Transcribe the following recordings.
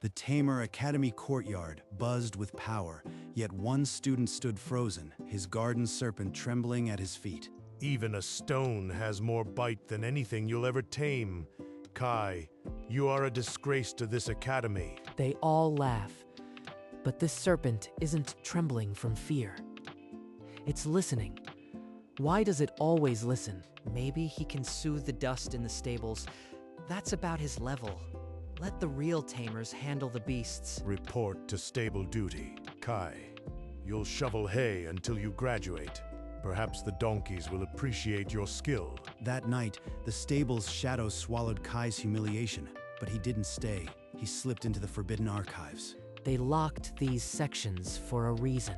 The Tamer Academy courtyard buzzed with power, yet one student stood frozen, his garden serpent trembling at his feet. Even a stone has more bite than anything you'll ever tame. Kai, you are a disgrace to this academy. They all laugh, but this serpent isn't trembling from fear. It's listening. Why does it always listen? Maybe he can soothe the dust in the stables. That's about his level. Let the real tamers handle the beasts. Report to stable duty. Kai, you'll shovel hay until you graduate. Perhaps the donkeys will appreciate your skill. That night, the stable's shadow swallowed Kai's humiliation, but he didn't stay. He slipped into the forbidden archives. They locked these sections for a reason.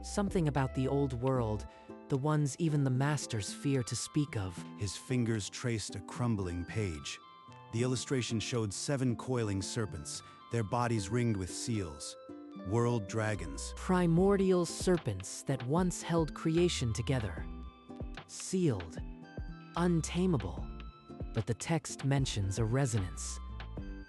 Something about the old world, the ones even the masters fear to speak of. His fingers traced a crumbling page. The illustration showed 7 coiling serpents, their bodies ringed with seals. World dragons. Primordial serpents that once held creation together. Sealed. Untamable. But the text mentions a resonance.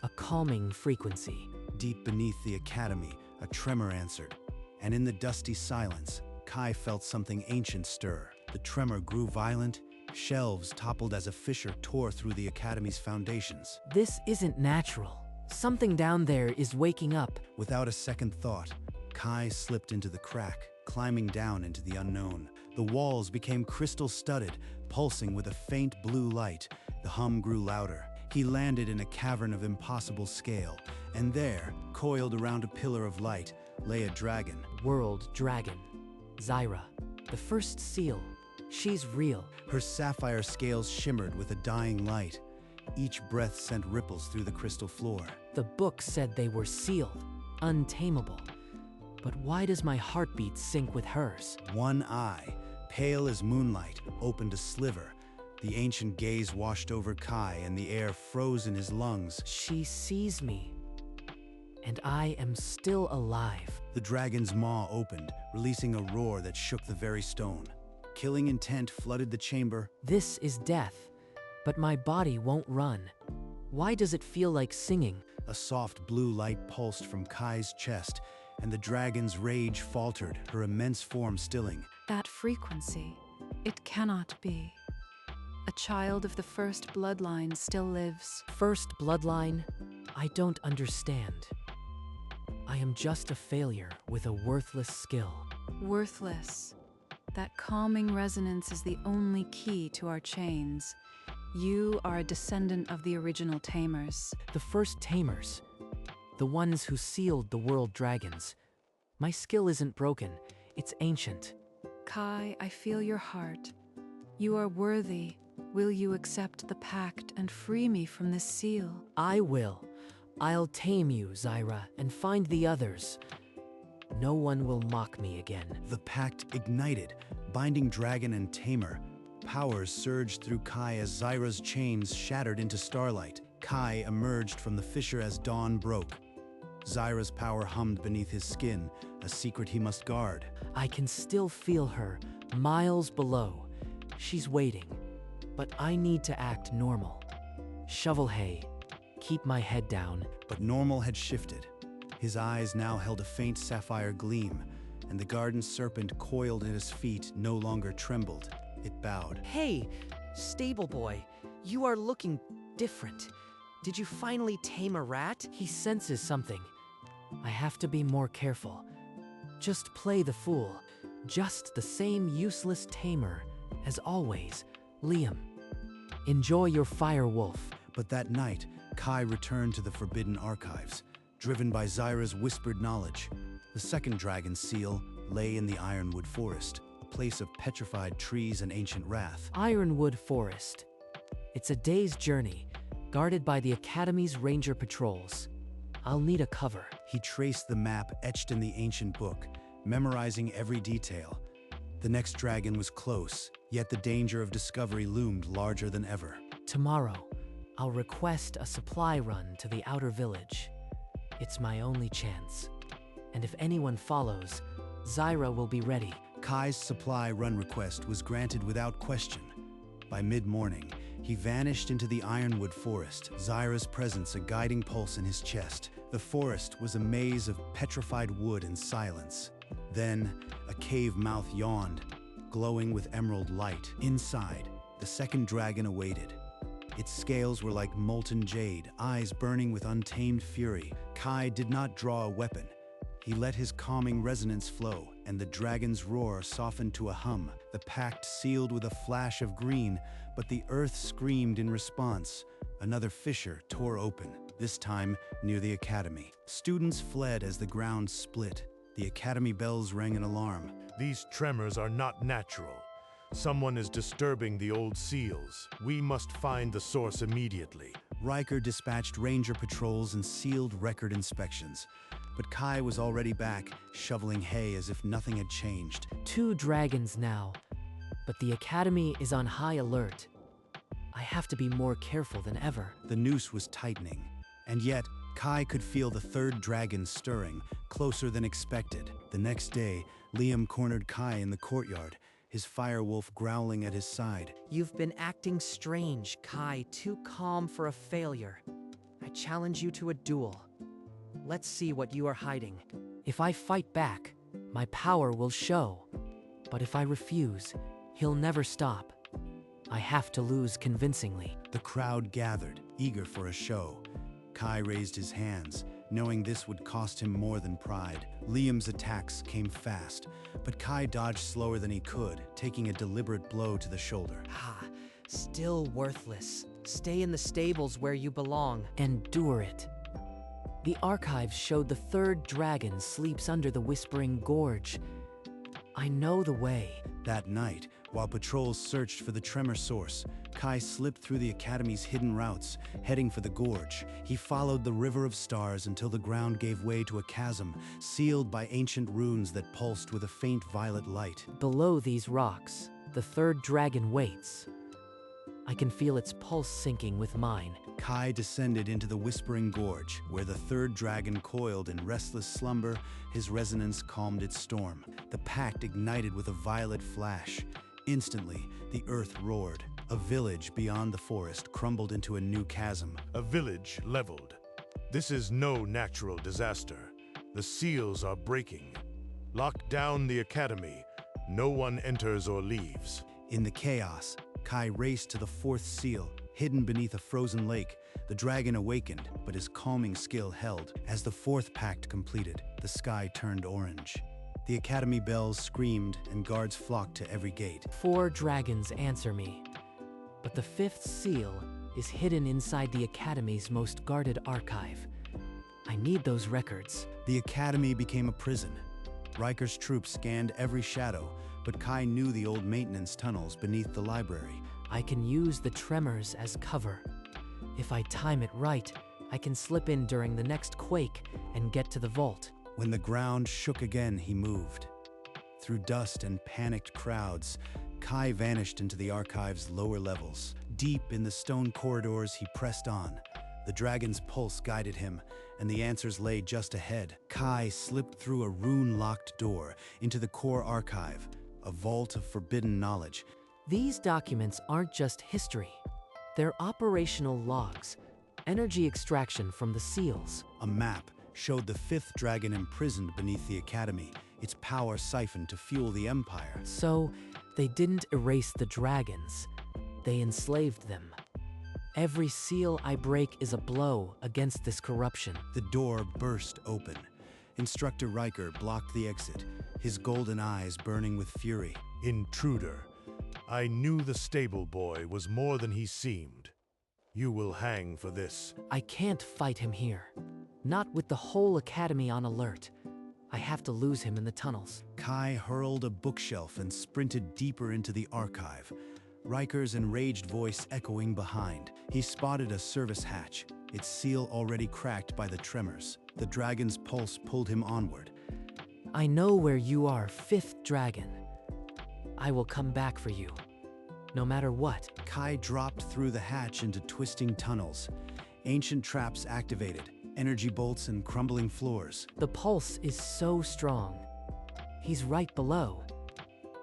A calming frequency. Deep beneath the academy, a tremor answered. And in the dusty silence, Kai felt something ancient stir. The tremor grew violent. Shelves toppled as a fissure tore through the academy's foundations. This isn't natural. Something down there is waking up. Without a second thought, Kai slipped into the crack, climbing down into the unknown. The walls became crystal-studded, pulsing with a faint blue light. The hum grew louder. He landed in a cavern of impossible scale, and there, coiled around a pillar of light, lay a dragon. World dragon. Zyra. The first seal. She's real. Her sapphire scales shimmered with a dying light. Each breath sent ripples through the crystal floor. The book said they were sealed, untamable. But why does my heartbeat sync with hers? One eye, pale as moonlight, opened a sliver. The ancient gaze washed over Kai, and the air froze in his lungs. She sees me, and I am still alive. The dragon's maw opened, releasing a roar that shook the very stone. Killing intent flooded the chamber. This is death, but my body won't run. Why does it feel like singing? A soft blue light pulsed from Kai's chest, and the dragon's rage faltered, her immense form stilling. That frequency, it cannot be. A child of the first bloodline still lives. First bloodline? I don't understand. I am just a failure with a worthless skill. Worthless. That calming resonance is the only key to our chains. You are a descendant of the original tamers. The first tamers. The ones who sealed the world dragons. My skill isn't broken, it's ancient. Kai, I feel your heart. You are worthy. Will you accept the pact and free me from this seal? I will. I'll tame you, Zyra, and find the others. No one will mock me again. The pact ignited, binding dragon and tamer. Powers surged through Kai as Zyra's chains shattered into starlight. Kai emerged from the fissure as dawn broke. Zyra's power hummed beneath his skin, a secret he must guard. I can still feel her, miles below. She's waiting, but I need to act normal. Shovel hay, keep my head down. But normal had shifted. His eyes now held a faint sapphire gleam, and the garden serpent coiled at his feet no longer trembled. It bowed. Hey, stable boy, you are looking different. Did you finally tame a rat? He senses something. I have to be more careful. Just play the fool. Just the same useless tamer as always, Liam. Enjoy your fire wolf. But that night, Kai returned to the forbidden archives, driven by Zyra's whispered knowledge. The second dragon seal lay in the Ironwood Forest, a place of petrified trees and ancient wrath. Ironwood Forest. It's a day's journey, guarded by the Academy's ranger patrols. I'll need a cover. He traced the map etched in the ancient book, memorizing every detail. The next dragon was close, yet the danger of discovery loomed larger than ever. Tomorrow, I'll request a supply run to the outer village. It's my only chance. And if anyone follows, Zyra will be ready. Kai's supply run request was granted without question. By mid-morning, He vanished into the ironwood forest, Zyra's presence a guiding pulse in his chest. The forest was a maze of petrified wood and silence. Then, a cave mouth yawned, glowing with emerald light. Inside, the second dragon awaited. Its scales were like molten jade, eyes burning with untamed fury. Kai did not draw a weapon. He let his calming resonance flow, and the dragon's roar softened to a hum. The pact sealed with a flash of green, but the earth screamed in response. Another fissure tore open, this time near the academy. Students fled as the ground split. The academy bells rang an alarm. These tremors are not natural. Someone is disturbing the old seals. We must find the source immediately. Riker dispatched ranger patrols and sealed record inspections. But Kai was already back, shoveling hay as if nothing had changed. 2 dragons now, but the academy is on high alert. I have to be more careful than ever. The noose was tightening, and yet Kai could feel the third dragon stirring, closer than expected. The next day, Liam cornered Kai in the courtyard, his firewolf growling at his side. You've been acting strange, Kai, too calm for a failure. I challenge you to a duel. Let's see what you are hiding. If I fight back, my power will show. But if I refuse, he'll never stop. I have to lose convincingly. The crowd gathered, eager for a show. Kai raised his hands, knowing this would cost him more than pride. Liam's attacks came fast, but Kai dodged slower than he could, taking a deliberate blow to the shoulder. Ah, still worthless. Stay in the stables where you belong. Endure it. The archives showed the third dragon sleeps under the Whispering Gorge. I know the way. That night, while patrols searched for the tremor source, Kai slipped through the academy's hidden routes, heading for the gorge. He followed the river of stars until the ground gave way to a chasm, sealed by ancient runes that pulsed with a faint violet light. Below these rocks, the third dragon waits. I can feel its pulse sinking with mine. Kai descended into the Whispering Gorge, where the third dragon coiled in restless slumber. His resonance calmed its storm. The pact ignited with a violet flash. Instantly, the earth roared. A village beyond the forest crumbled into a new chasm. A village leveled. This is no natural disaster. The seals are breaking. Lock down the academy. No one enters or leaves. In the chaos, Kai raced to the fourth seal. Hidden beneath a frozen lake, the dragon awakened, but his calming skill held. As the fourth pact completed, the sky turned orange. The academy bells screamed and guards flocked to every gate. 4 dragons answer me, but the 5th seal is hidden inside the academy's most guarded archive. I need those records. The academy became a prison. Riker's troops scanned every shadow, but Kai knew the old maintenance tunnels beneath the library. I can use the tremors as cover. If I time it right, I can slip in during the next quake and get to the vault. When the ground shook again, he moved. Through dust and panicked crowds, Kai vanished into the archive's lower levels. Deep in the stone corridors, he pressed on. The dragon's pulse guided him, and the answers lay just ahead. Kai slipped through a rune-locked door into the core archive, a vault of forbidden knowledge. These documents aren't just history. They're operational logs, energy extraction from the seals. A map showed the 5th dragon imprisoned beneath the academy, its power siphoned to fuel the Empire. So, they didn't erase the dragons. They enslaved them. Every seal I break is a blow against this corruption. The door burst open. Instructor Riker blocked the exit, his golden eyes burning with fury. Intruder. I knew the stable boy was more than he seemed. You will hang for this. I can't fight him here. Not with the whole academy on alert. I have to lose him in the tunnels. Kai hurled a bookshelf and sprinted deeper into the archive, Riker's enraged voice echoing behind. He spotted a service hatch, its seal already cracked by the tremors. The dragon's pulse pulled him onward. I know where you are, 5th dragon. I will come back for you, no matter what. Kai dropped through the hatch into twisting tunnels. Ancient traps activated, energy bolts and crumbling floors. The pulse is so strong. He's right below.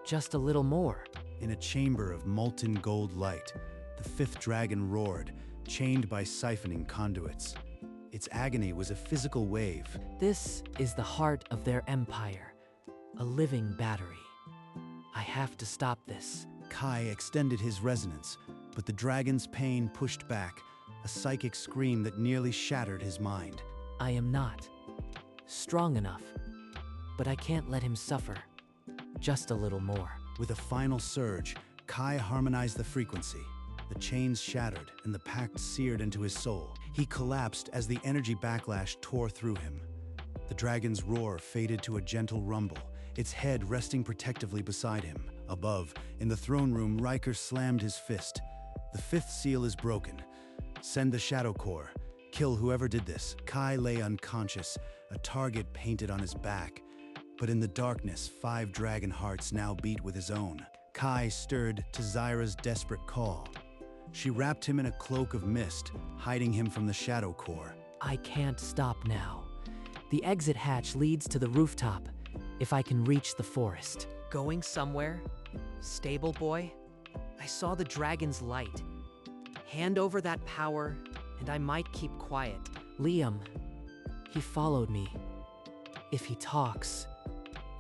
Just a little more. In a chamber of molten gold light, The fifth dragon roared, chained by siphoning conduits. Its agony was a physical wave. This is the heart of their empire, a living battery. I have to stop this. Kai extended his resonance, but the dragon's pain pushed back, a psychic scream that nearly shattered his mind. I am not strong enough, but I can't let him suffer. Just a little more. With a final surge, Kai harmonized the frequency. The chains shattered and the pact seared into his soul. He collapsed as the energy backlash tore through him. The dragon's roar faded to a gentle rumble, its head resting protectively beside him. Above, in the throne room, Riker slammed his fist. The fifth seal is broken. Send the Shadow Corps. Kill whoever did this. Kai lay unconscious, a target painted on his back. But in the darkness, 5 dragon hearts now beat with his own. Kai stirred to Zyra's desperate call. She wrapped him in a cloak of mist, hiding him from the Shadow Corps. I can't stop now. The exit hatch leads to the rooftop, if I can reach the forest. Going somewhere? Stable boy? I saw the dragon's light. Hand over that power, and I might keep quiet. Liam, he followed me. If he talks,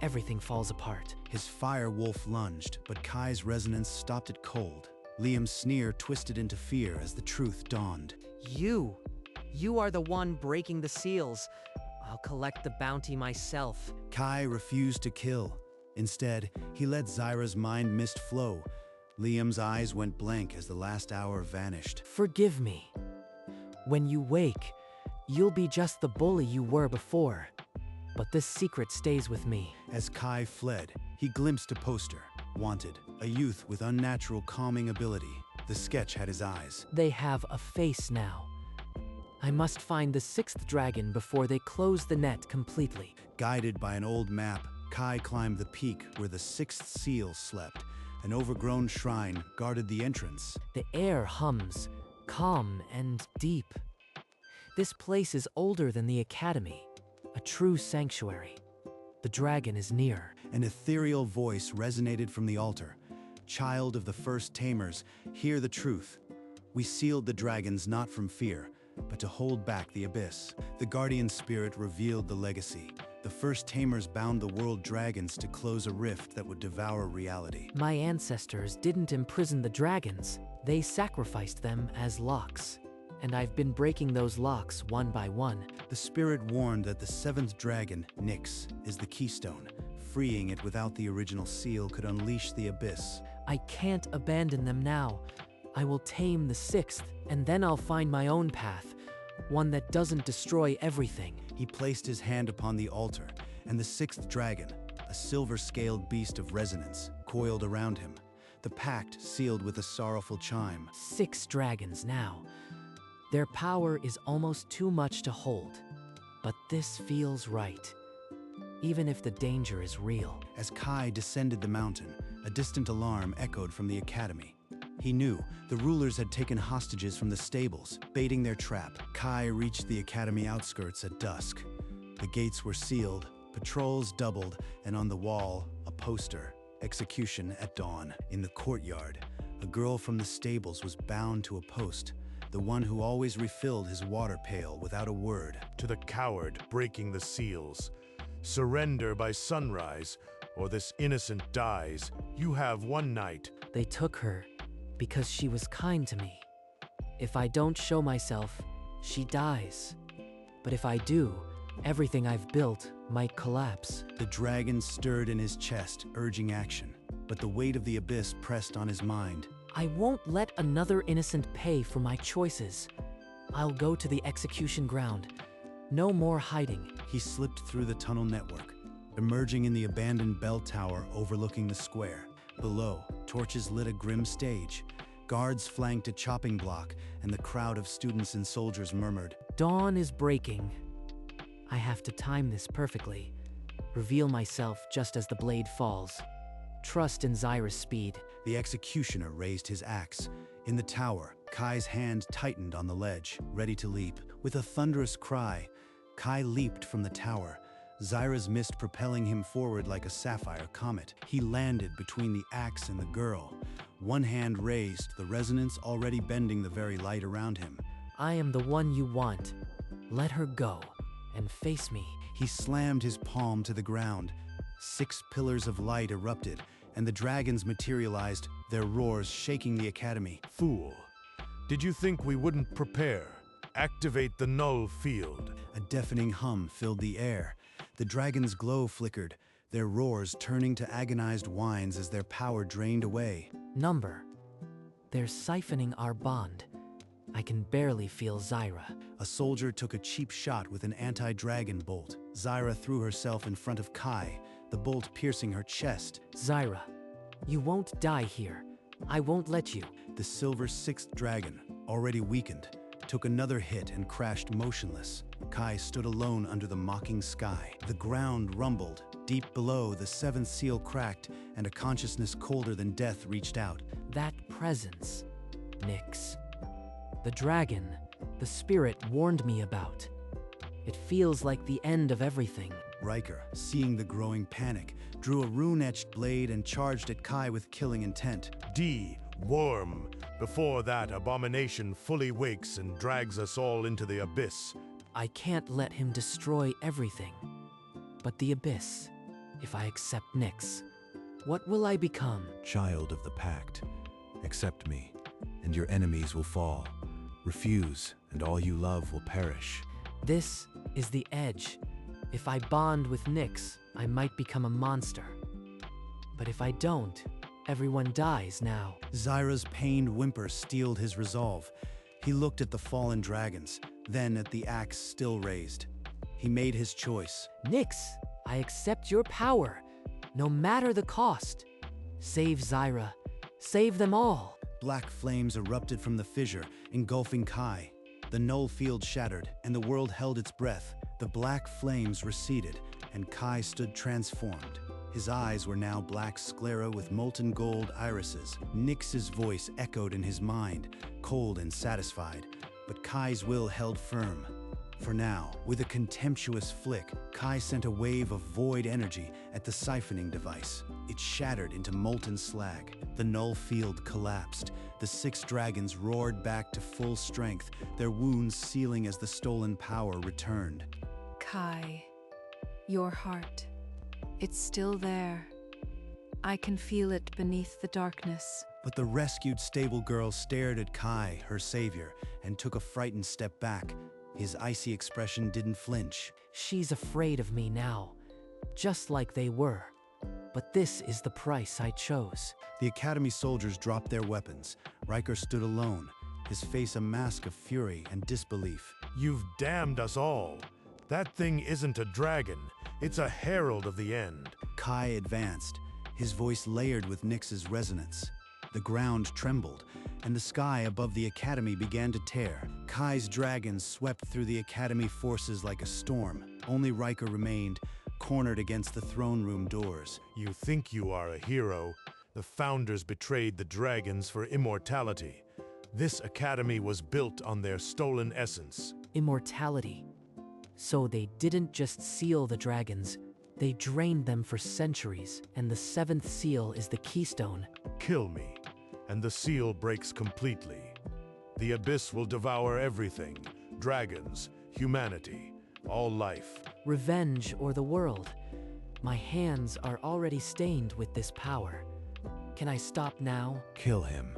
everything falls apart. His fire wolf lunged, but Kai's resonance stopped it cold. Liam's sneer twisted into fear as the truth dawned. You are the one breaking the seals. I'll collect the bounty myself. Kai refused to kill. Instead, he let Zyra's mind mist flow. Liam's eyes went blank as the last hour vanished. Forgive me. When you wake, you'll be just the bully you were before. But this secret stays with me. As Kai fled, he glimpsed a poster. Wanted, a youth with unnatural calming ability. The sketch had his eyes. They have a face now. I must find the 6th dragon before they close the net completely. Guided by an old map, Kai climbed the peak where the 6th seal slept. An overgrown shrine guarded the entrance. The air hums, calm and deep. This place is older than the academy, a true sanctuary. The dragon is near. An ethereal voice resonated from the altar. Child of the first tamers, hear the truth. We sealed the dragons not from fear, but to hold back the abyss. The guardian spirit revealed the legacy. The first tamers bound the world dragons to close a rift that would devour reality. My ancestors didn't imprison the dragons. They sacrificed them as locks. And I've been breaking those locks one by one. The spirit warned that the 7th dragon, Nyx, is the keystone. Freeing it without the original seal could unleash the abyss. I can't abandon them now. I will tame the 6th, and then I'll find my own path. One that doesn't destroy everything. He placed his hand upon the altar, and the 6th dragon, a silver-scaled beast of resonance, coiled around him. The pact sealed with a sorrowful chime. 6 dragons now. Their power is almost too much to hold. But this feels right, even if the danger is real. As Kai descended the mountain, a distant alarm echoed from the academy. He knew the rulers had taken hostages from the stables, baiting their trap. Kai reached the academy outskirts at dusk. The gates were sealed, patrols doubled, and on the wall, a poster, "Execution at Dawn." In the courtyard, a girl from the stables was bound to a post, the one who always refilled his water pail without a word. To the coward breaking the seals, surrender by sunrise, or this innocent dies. You have one night. They took her because she was kind to me. If I don't show myself, she dies. But if I do, everything I've built might collapse. The dragon stirred in his chest, urging action, but the weight of the abyss pressed on his mind. I won't let another innocent pay for my choices. I'll go to the execution ground. No more hiding. He slipped through the tunnel network, emerging in the abandoned bell tower overlooking the square. Below, torches lit a grim stage. Guards flanked a chopping block, and the crowd of students and soldiers murmured, Dawn is breaking. I have to time this perfectly. Reveal myself just as the blade falls. Trust in Zyra's speed. The executioner raised his axe. In the tower, Kai's hand tightened on the ledge, ready to leap. With a thunderous cry, Kai leaped from the tower, Zyra's mist propelling him forward like a sapphire comet. He landed between the axe and the girl. One hand raised, the resonance already bending the very light around him. I am the one you want. Let her go and face me. He slammed his palm to the ground. 6 pillars of light erupted, and the dragons materialized, their roars shaking the academy. Fool. Did you think we wouldn't prepare? Activate the null field. A deafening hum filled the air. The dragons' glow flickered, their roars turning to agonized whines as their power drained away. Number. They're siphoning our bond. I can barely feel Zyra. A soldier took a cheap shot with an anti-dragon bolt. Zyra threw herself in front of Kai, the bolt piercing her chest. Zyra, you won't die here. I won't let you. The silver 6th dragon, already weakened, took another hit and crashed motionless. Kai stood alone under the mocking sky. The ground rumbled. Deep below, the 7th seal cracked, and a consciousness colder than death reached out. That presence, Nyx. The dragon, the spirit warned me about. It feels like the end of everything. Riker, seeing the growing panic, drew a rune-etched blade and charged at Kai with killing intent. Worm. Before that abomination fully wakes and drags us all into the abyss. I can't let him destroy everything. But the abyss, if I accept Nyx, what will I become? Child of the Pact. Accept me, and your enemies will fall. Refuse, and all you love will perish. This is the edge. If I bond with Nyx, I might become a monster. But if I don't, everyone dies now. Zyra's pained whimper steeled his resolve. He looked at the fallen dragons, then at the axe still raised. He made his choice. Nyx, I accept your power, no matter the cost. Save Zyra. Save them all. Black flames erupted from the fissure, engulfing Kai. The null field shattered, and the world held its breath. The black flames receded, and Kai stood transformed. His eyes were now black sclera with molten gold irises. Nyx's voice echoed in his mind, cold and satisfied, but Kai's will held firm. For now, with a contemptuous flick, Kai sent a wave of void energy at the siphoning device. It shattered into molten slag. The null field collapsed. The 6 dragons roared back to full strength, their wounds sealing as the stolen power returned. Kai, your heart. It's still there. I can feel it beneath the darkness. But the rescued stable girl stared at Kai, her savior, and took a frightened step back. His icy expression didn't flinch. She's afraid of me now, just like they were. But this is the price I chose. The Academy soldiers dropped their weapons. Riker stood alone, his face a mask of fury and disbelief. You've damned us all. That thing isn't a dragon. It's a herald of the end. Kai advanced, his voice layered with Nyx's resonance. The ground trembled, and the sky above the Academy began to tear. Kai's dragons swept through the Academy forces like a storm. Only Riker remained, cornered against the throne room doors. You think you are a hero. The founders betrayed the dragons for immortality. This academy was built on their stolen essence. Immortality. So they didn't just seal the dragons, they drained them for centuries, and the 7th seal is the keystone. Kill me, and the seal breaks completely. The abyss will devour everything. Dragons, humanity, all life. Revenge or the world. My hands are already stained with this power. Can I stop now? Kill him.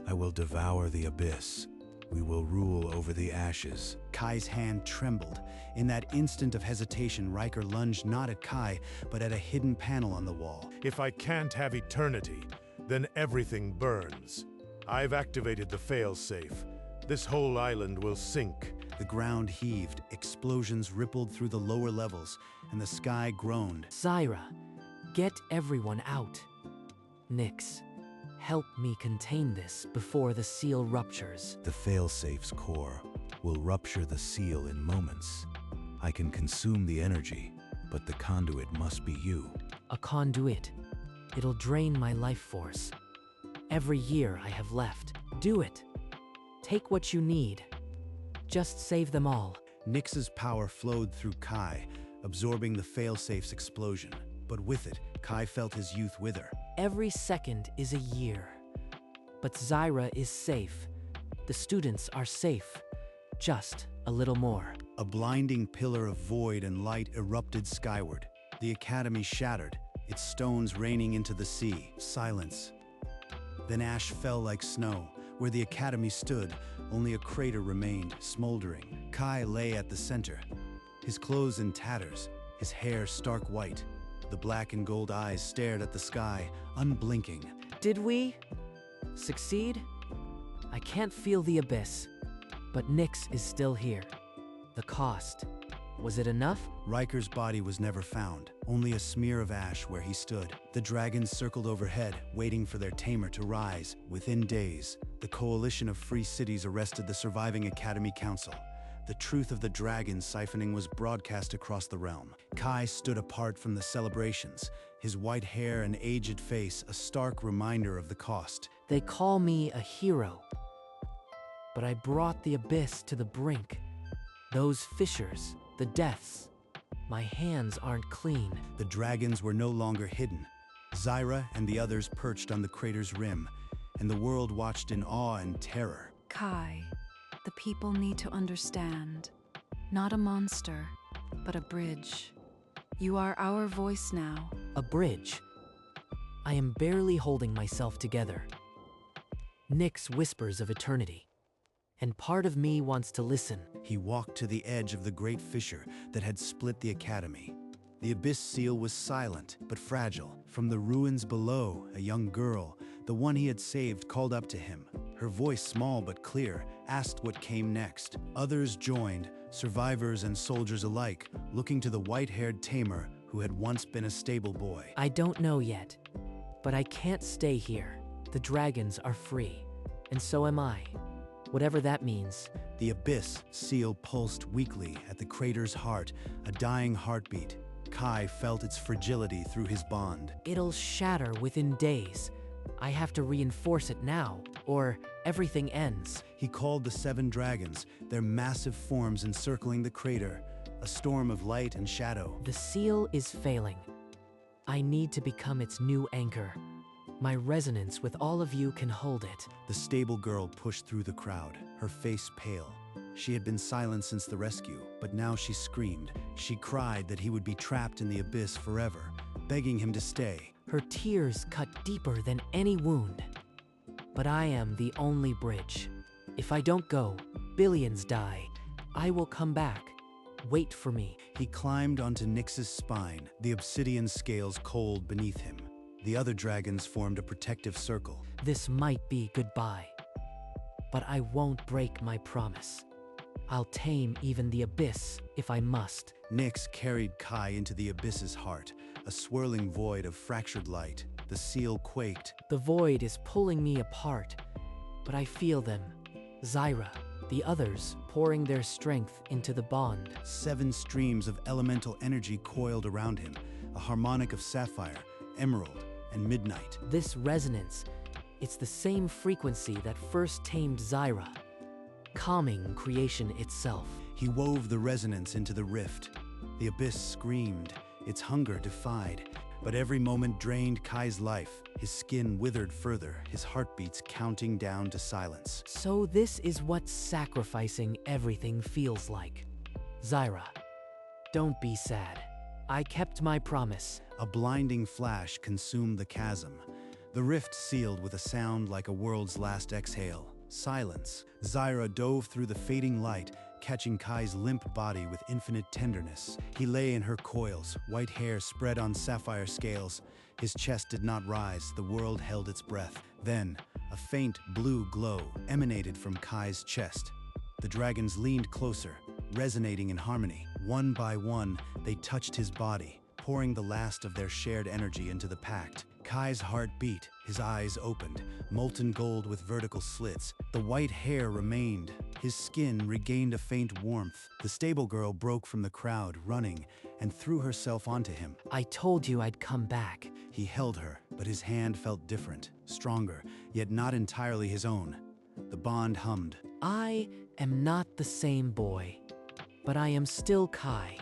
I will devour the abyss. We will rule over the ashes. Kai's hand trembled. In that instant of hesitation, Riker lunged not at Kai, but at a hidden panel on the wall. If I can't have eternity, then everything burns. I've activated the failsafe. This whole island will sink. The ground heaved, explosions rippled through the lower levels, and the sky groaned. Zyra, get everyone out. Nyx, help me contain this before the seal ruptures. The failsafe's core will rupture the seal in moments. I can consume the energy, but the conduit must be you. A conduit. It'll drain my life force. Every year I have left. Do it. Take what you need. Just save them all. Nyx's power flowed through Kai, absorbing the failsafe's explosion. But with it, Kai felt his youth wither. Every second is a year. But Zyra is safe. The students are safe. Just a little more. A blinding pillar of void and light erupted skyward. The academy shattered, its stones raining into the sea. Silence. Then ash fell like snow. Where the academy stood, only a crater remained, smoldering. Kai lay at the center, his clothes in tatters, his hair stark white. The black and gold eyes stared at the sky, unblinking. Did we succeed? I can't feel the abyss, but Nyx is still here. The cost. Was it enough? Riker's body was never found, only a smear of ash where he stood. The dragons circled overhead, waiting for their tamer to rise. Within days, the coalition of free cities arrested the surviving Academy Council. The truth of the dragon siphoning was broadcast across the realm. Kai stood apart from the celebrations, his white hair and aged face a stark reminder of the cost. They call me a hero, but I brought the abyss to the brink. Those fissures, the deaths, my hands aren't clean. The dragons were no longer hidden. Zyra and the others perched on the crater's rim, and the world watched in awe and terror. Kai, the people need to understand. Not a monster, but a bridge. You are our voice now. A bridge. I am barely holding myself together. Nyx whispers of eternity, and part of me wants to listen. He walked to the edge of the great fissure that had split the academy. The abyss seal was silent but fragile. From the ruins below, a young girl, the one he had saved, called up to him. Her voice, small but clear, asked what came next. Others joined, survivors and soldiers alike, looking to the white-haired tamer who had once been a stable boy. I don't know yet, but I can't stay here. The dragons are free, and so am I. Whatever that means. The abyss seal pulsed weakly at the crater's heart, a dying heartbeat. Kai felt its fragility through his bond. It'll shatter within days. I have to reinforce it now, or everything ends. He called the 7 dragons, their massive forms encircling the crater, a storm of light and shadow. The seal is failing. I need to become its new anchor. My resonance with all of you can hold it. The stable girl pushed through the crowd, her face pale. She had been silent since the rescue, but now she screamed. She cried that he would be trapped in the abyss forever, begging him to stay. Her tears cut deeper than any wound. But I am the only bridge. If I don't go, billions die. I will come back. Wait for me. He climbed onto Nyx's spine, the obsidian scales cold beneath him. The other dragons formed a protective circle. This might be goodbye, but I won't break my promise. I'll tame even the abyss if I must. Nyx carried Kai into the abyss's heart, a swirling void of fractured light. The seal quaked. The void is pulling me apart, but I feel them. Zyra, the others, pouring their strength into the bond. 7 streams of elemental energy coiled around him, a harmonic of sapphire, emerald, and midnight. This resonance, it's the same frequency that first tamed Zyra, calming creation itself. He wove the resonance into the rift. The abyss screamed, its hunger defied, but every moment drained Kai's life. His skin withered further, his heartbeats counting down to silence. So this is what sacrificing everything feels like. Zyra, don't be sad. I kept my promise. A blinding flash consumed the chasm. The rift sealed with a sound like a world's last exhale. Silence. Zyra dove through the fading light, catching Kai's limp body with infinite tenderness. He lay in her coils, white hair spread on sapphire scales. His chest did not rise, the world held its breath. Then, a faint blue glow emanated from Kai's chest. The dragons leaned closer, resonating in harmony. One by one, they touched his body, pouring the last of their shared energy into the pact. Kai's heart beat, his eyes opened, molten gold with vertical slits. The white hair remained, his skin regained a faint warmth. The stable girl broke from the crowd, running, and threw herself onto him. I told you I'd come back. He held her, but his hand felt different, stronger, yet not entirely his own. The bond hummed. I am not the same boy, but I am still Kai.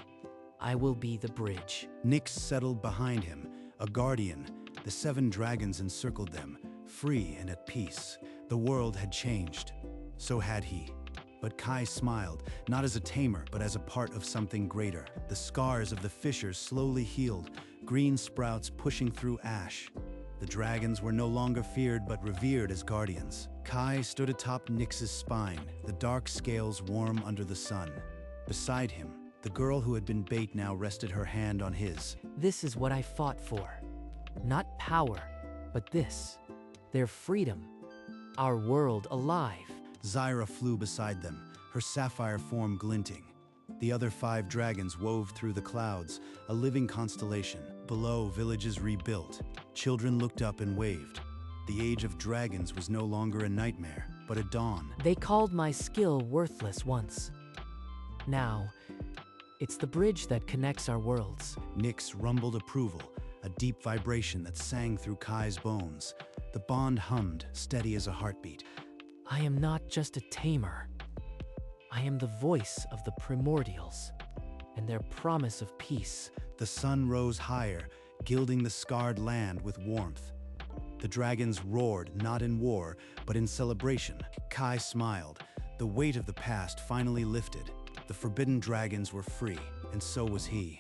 I will be the bridge. Nyx settled behind him, a guardian. The 7 dragons encircled them, free and at peace. The world had changed. So had he. But Kai smiled, not as a tamer, but as a part of something greater. The scars of the fissures slowly healed, green sprouts pushing through ash. The dragons were no longer feared but revered as guardians. Kai stood atop Nyx's spine, the dark scales warm under the sun. Beside him, the girl who had been bait now rested her hand on his. This is what I fought for. Not power, but this. Their freedom. Our world alive. Zyra flew beside them, her sapphire form glinting. The other 5 dragons wove through the clouds, a living constellation. Below, villages rebuilt. Children looked up and waved. The age of dragons was no longer a nightmare, but a dawn. They called my skill worthless once. Now, it's the bridge that connects our worlds. Nyx rumbled approval, a deep vibration that sang through Kai's bones. The bond hummed, steady as a heartbeat. I am not just a tamer. I am the voice of the primordials and their promise of peace. The sun rose higher, gilding the scarred land with warmth. The dragons roared, not in war, but in celebration. Kai smiled. The weight of the past finally lifted. The forbidden dragons were free, and so was he.